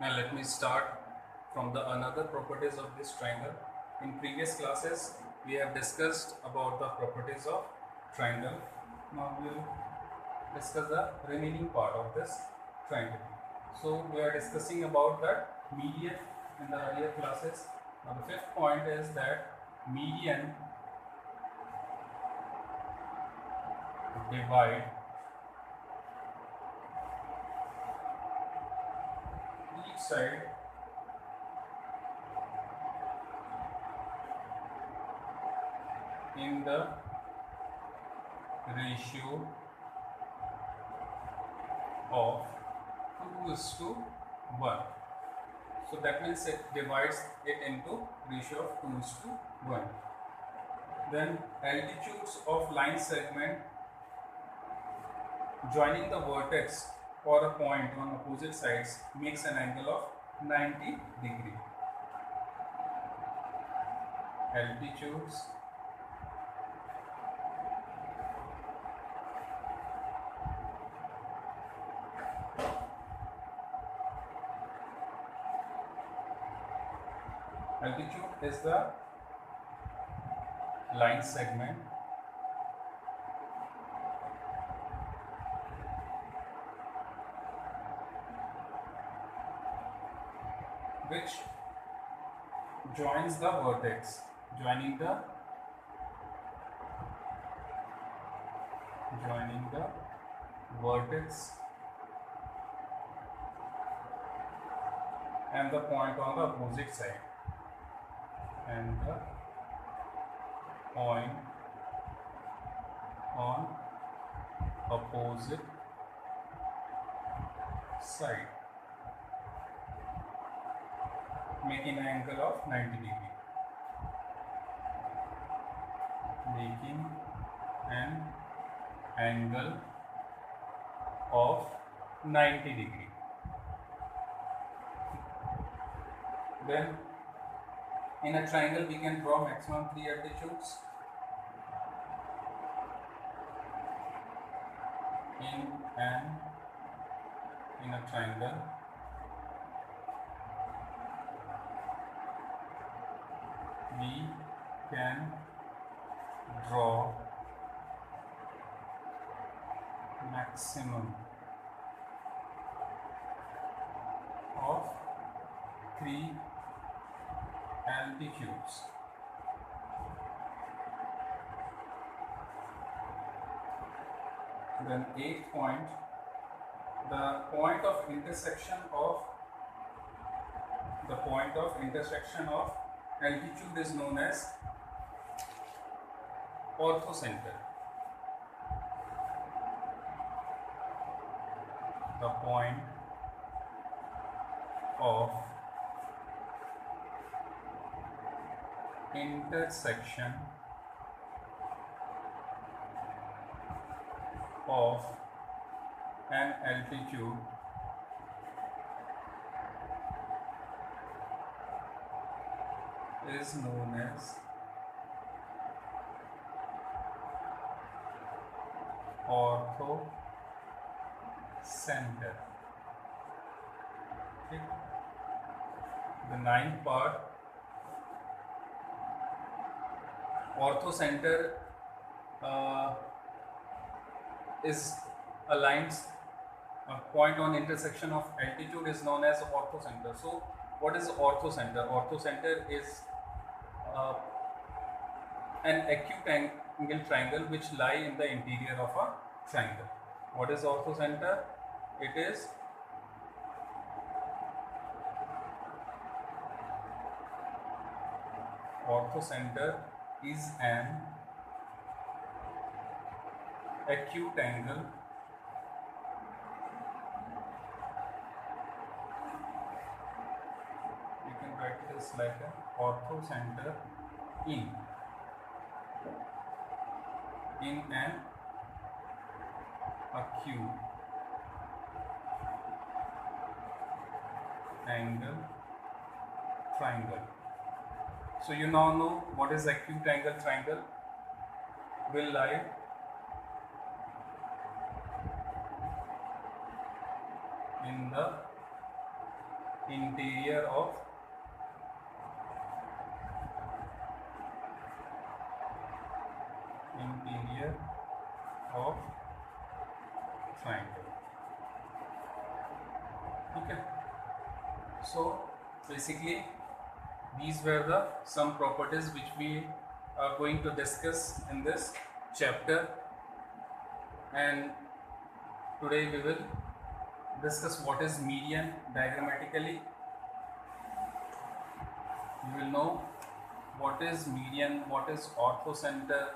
Now let me start from the another properties of this triangle. In previous classes we have discussed about the properties of triangle. Now we will discuss the remaining part of this triangle. So we are discussing about that median in the earlier classes. Now the fifth point is that median divide each side in the ratio of 2:1. So that means it divides it into ratio of 2:1. Then altitudes of line segment joining the vertex or a point on opposite sides makes an angle of 90 degree. Altitudes altitude is the line segment which joins the vertex, joining the vertex and the point on the opposite side, and the point on opposite side, making an angle of 90 degree. Making an angle of 90 degree. Then in a triangle we can draw maximum 3 altitudes. In a triangle we can draw maximum of 3 altitudes. Then eighth point, the point of intersection of altitude is known as orthocenter. The point of intersection of an altitude is known as orthocenter. Okay. The ninth part, orthocenter is a point on intersection of altitude is known as orthocenter. So what is orthocenter? Orthocenter is an acute angle triangle which lie in the interior of a triangle. What is orthocenter? It is orthocenter is an acute angle you can write this like an orthocenter in an acute angle triangle. So you now know what is acute angle triangle. Will lie in the interior of triangle. Okay. So basically these were the some properties which we are going to discuss in this chapter, and today we will discuss what is median diagrammatically. You will know what is median, what is orthocenter,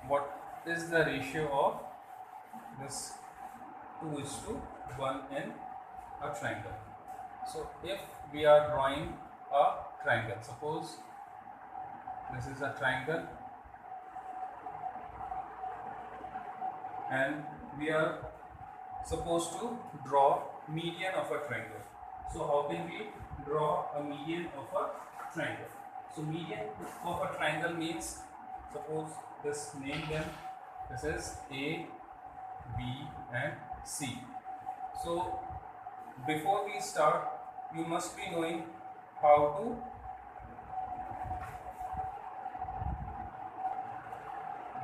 what is the ratio of this 2:1 in a triangle. So if we are drawing a triangle, suppose this is a triangle and we are supposed to draw median of a triangle. So how can we draw a median of a triangle? So median of a triangle means, suppose this name them, this is A, B and C. So before we start, you must be knowing how to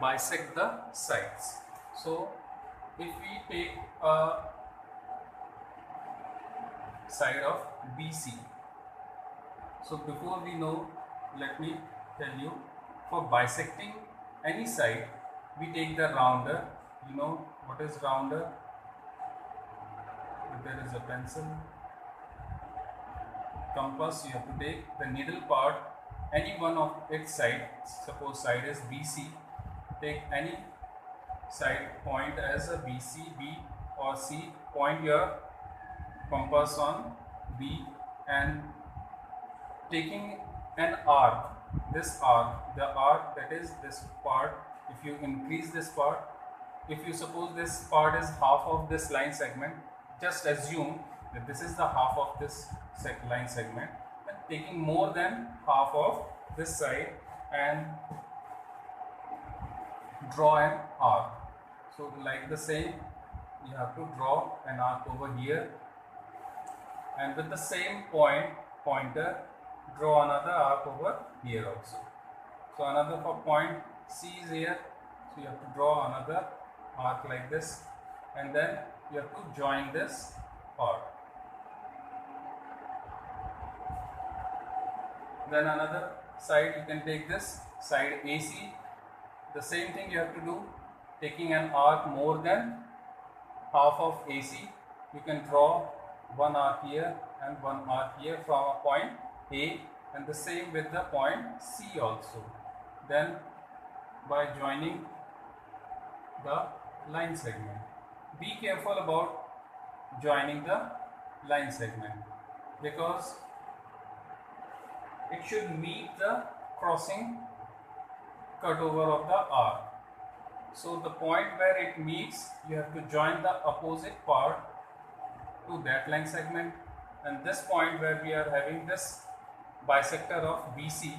bisect the sides. So if we take a side of BC, so before we know, let me tell you, for bisecting any side, we take the rounder. You know what is rounder? If there is a pencil, compass, you have to take the needle part, any one of its side. Suppose side is BC, take any side point as a BC, B or C, point your compass on B and taking an arc, this arc, the arc that is this part, if you increase this part, if you suppose this part is half of this line segment, just assume that this is the half of this line segment, and taking more than half of this side and draw an arc. So like the same, you have to draw an arc over here, and with the same pointer draw another arc over here also. So another point C is here, so you have to draw another arc like this, and then you have to join this part. Then another side, you can take this side AC, the same thing you have to do, taking an arc more than half of AC, you can draw one arc here and one arc here from a point A, and the same with the point C also. Then by joining the line segment, be careful about joining the line segment because it should meet the crossing cutover of the arc. So the point where it meets, you have to join the opposite part to that line segment, and this point where we are having this bisector of BC,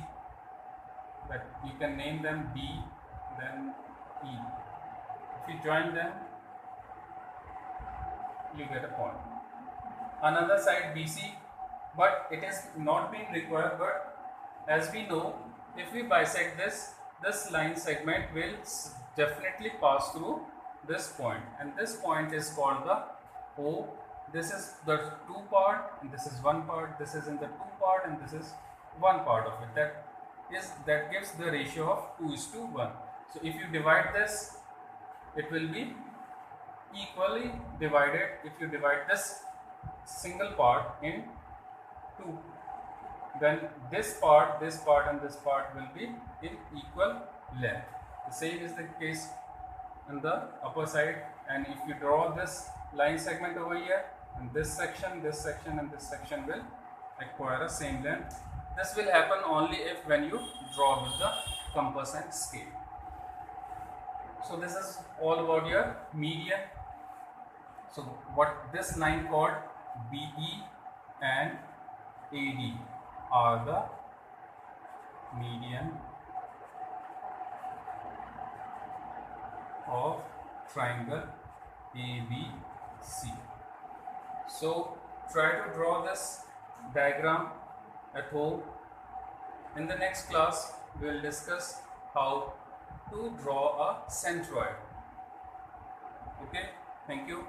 that you can name them B, then E. If you join them, you get a point. Another side BC, but it is not being required, but as we know, if we bisect this line segment will definitely pass through this point, and this point is called the O. This is the two part and this is one part, this is in the two part and this is one part of it. That gives the ratio of 2:1. So if you divide this, it will be equally divided. If you divide this single part in two, then this part and this part will be in equal length. The same is the case on the upper side, and if you draw this line segment over here, and this section and this section will acquire a same length. This will happen only if when you draw with the compass and scale. So this is all about your median. So what this line called BE and AD are the median of triangle ABC. So try to draw this diagram at home. In the next class, we will discuss how to draw a centroid. Okay, thank you.